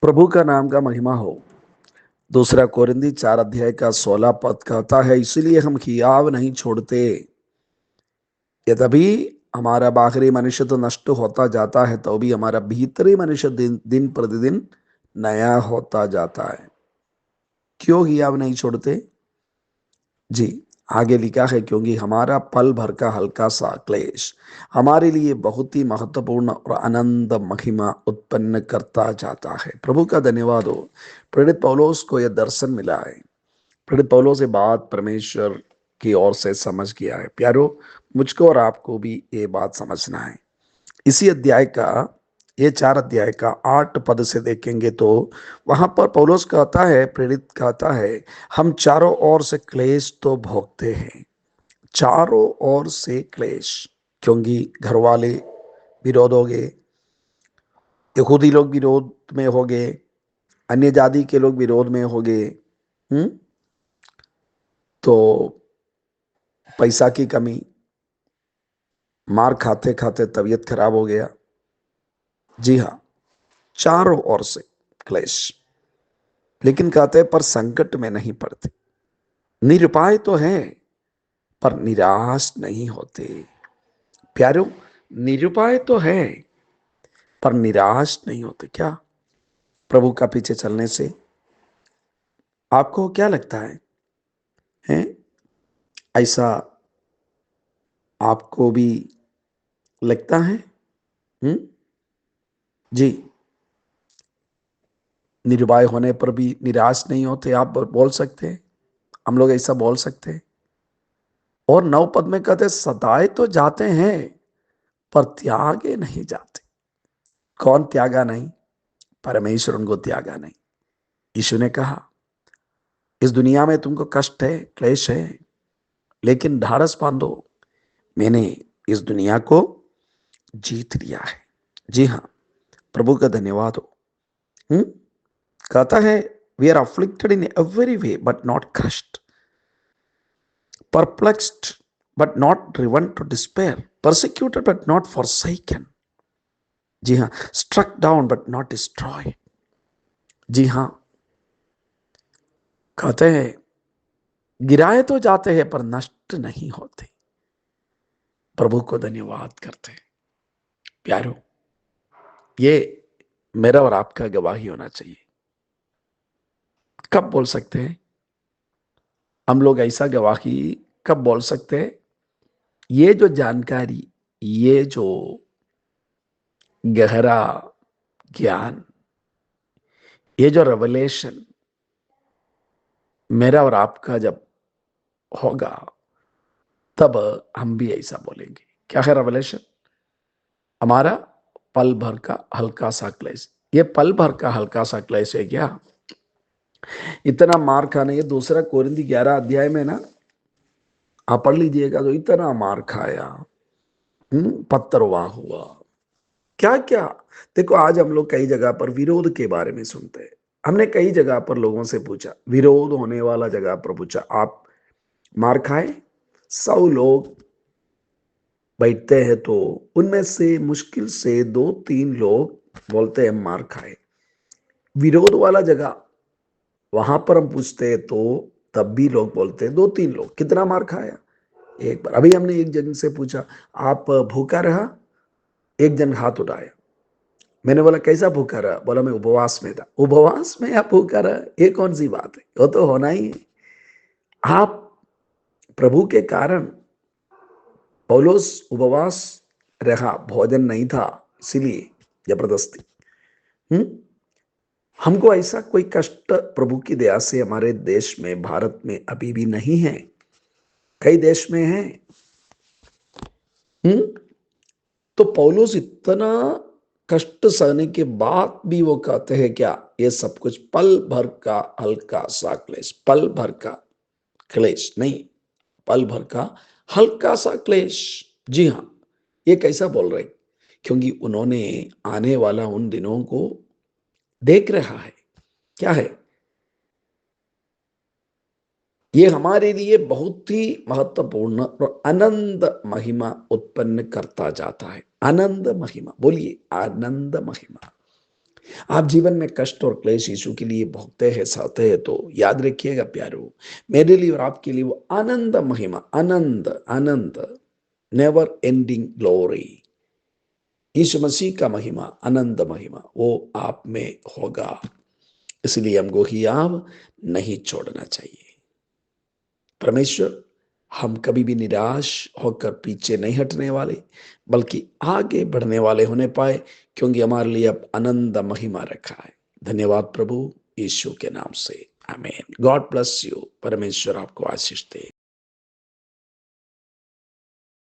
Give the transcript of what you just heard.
प्रभु का नाम का महिमा हो। दूसरा कोरिंदी 4 अध्याय का 16 पद कहता है, इसीलिए हम हियाव नहीं छोड़ते। यद्यपि हमारा बाहरी मनुष्य तो नष्ट होता जाता है, तो भी हमारा भीतरी मनुष्य दिन दिन प्रतिदिन नया होता जाता है। क्यों हियाव नहीं छोड़ते? जी, आगे लिखा है, क्योंकि हमारा पल भर का हल्का सा क्लेश हमारे लिए बहुत ही महत्वपूर्ण और आनंद महिमा उत्पन्न करता जाता है। प्रभु का धन्यवाद हो। प्रेरित पौलुस को यह दर्शन मिला है। प्रेरित पौलुस से बात परमेश्वर की ओर से समझ गया है। प्यारो, मुझको और आपको भी ये बात समझना है। इसी अध्याय का, ये 4 अध्याय का 8 पद से देखेंगे तो वहां पर पौलुस कहता है, प्रेरित कहता है, हम चारों ओर से क्लेश तो भोगते हैं। चारों ओर से क्लेश, क्योंकि घर वाले विरोध हो गए, यहूदी लोग विरोध में हो गए, अन्य जाति के लोग विरोध में हो गए। तो पैसा की कमी, मार खाते खाते तबीयत खराब हो गया। जी हाँ, चारों ओर से क्लेश। लेकिन कहते हैं पर संकट में नहीं पड़ते। निरुपाय तो है पर निराश नहीं होते। प्यारो, निरुपाय तो है पर निराश नहीं होते। क्या प्रभु का पीछे चलने से आपको क्या लगता है? ऐसा आपको भी लगता है? हम्म? जी, निरुपाय होने पर भी निराश नहीं होते, आप बोल सकते हैं। हम लोग ऐसा बोल सकते हैं। और 9 पद में कहते, सताए तो जाते हैं पर त्यागे नहीं जाते। कौन त्यागा नहीं? परमेश्वर उनको त्यागा नहीं। यीशु ने कहा, इस दुनिया में तुमको कष्ट है, क्लेश है, लेकिन ढाढ़स बांधो, मैंने इस दुनिया को जीत लिया है। जी हाँ, प्रभु का धन्यवाद हो। कहता है, we are afflicted in every way but not crushed, perplexed but not driven to despair, persecuted but not forsaken। जी हाँ, struck down but not destroyed। जी हाँ, कहते हैं गिराए तो जाते हैं पर नष्ट नहीं होते। प्रभु को धन्यवाद करते हैं। प्यारो, ये मेरा और आपका गवाही होना चाहिए। कब बोल सकते हैं हम लोग ऐसा गवाही? कब बोल सकते हैं? ये जो जानकारी, ये जो गहरा ज्ञान, ये जो रेवलेशन मेरा और आपका जब होगा, तब हम भी ऐसा बोलेंगे। क्या है रेवलेशन? हमारा पल भर का हल्का सा क्लेश। ये पल भर का हल्का सा क्लेश है क्या? इतना मार खाने, ये दूसरा कोरिंथी 11 अध्याय में ना, आप पढ़ लीजिएगा, तो इतना मार खाया, पत्थरवाह हुआ, क्या क्या। देखो, आज हम लोग कई जगह पर विरोध के बारे में सुनते हैं। हमने कई जगह पर लोगों से पूछा, विरोध होने वाला जगह पर पूछा, आप मार खाए? 100 लोग बैठते हैं तो उनमें से मुश्किल से 2-3 लोग बोलते हैं मार खाए। विरोध वाला जगह वहां पर हम पूछते हैं तो तब भी लोग बोलते हैं 2-3 लोग। कितना मार खाया? एक बार। अभी हमने एक जन से पूछा, आप भूखा रहा? एक जन हाथ उठाया। मैंने बोला, कैसा भूखा रहा? बोला, मैं उपवास में था। उपवास में आप भूखा रहा? ये कौन सी बात है? वो तो होना ही है। आप प्रभु के कारण, पौलुस उपवास रहा, भोजन नहीं था, इसीलिए जबरदस्ती। हमको ऐसा कोई कष्ट प्रभु की दया से हमारे देश में, भारत में अभी भी नहीं है। कई देश में है। तो पौलुस इतना कष्ट सहने के बाद भी वो कहते हैं क्या? ये सब कुछ पल भर का हल्का सा क्लेश। पल भर का क्लेश नहीं, पल भर का हल्का सा क्लेश। जी हाँ, ये कैसा बोल रहे? क्योंकि उन्होंने आने वाला उन दिनों को देख रहा है। क्या है? ये हमारे लिए बहुत ही महत्वपूर्ण और आनंद महिमा उत्पन्न करता जाता है। आनंद महिमा, बोलिए आनंद महिमा। आप जीवन में कष्ट और क्लेश यीशु के लिए भोगते हैं, सहते हैं, तो याद रखिएगा प्यारो, मेरे लिए और आपके लिए वो आनंद महिमा, Anand Anand, never ending glory, यीशु मसीह का महिमा, आनंद महिमा वो आप में होगा। इसलिए हमको हियाव नहीं छोड़ना चाहिए। परमेश्वर, हम कभी भी निराश होकर पीछे नहीं हटने वाले, बल्कि आगे बढ़ने वाले होने पाए, क्योंकि हमारे लिए अब आनंद महिमा रखा है। धन्यवाद प्रभु, यीशु के नाम से, आमीन। God bless you. परमेश्वर आपको आशीष दे।